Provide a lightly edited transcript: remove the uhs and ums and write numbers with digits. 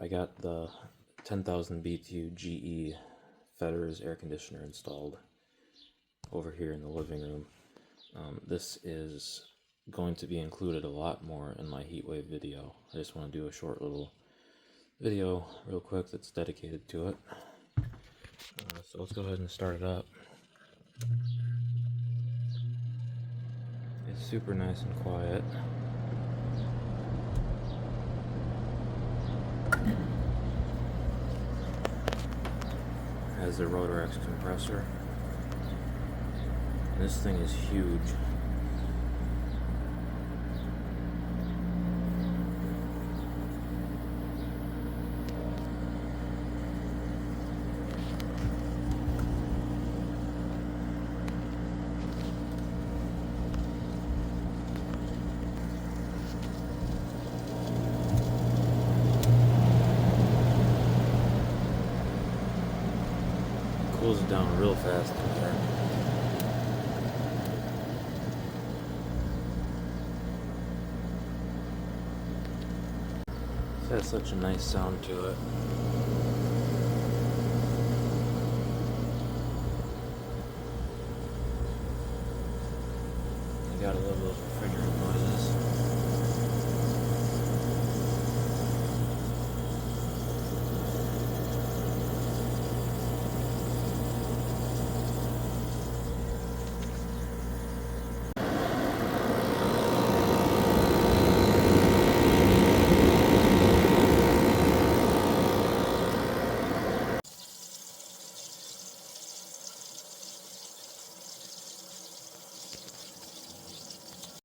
I got the 10,000 BTU GE Fetters air conditioner installed over here in the living room. This is going to be included a lot more in my heatwave video. I just want to do a short little video real quick that's dedicated to it. So let's go ahead and start it up. It's super nice and quiet. Has the Rotorex compressor. This thing is huge. Cools it down real fast in there. It has such a nice sound to it.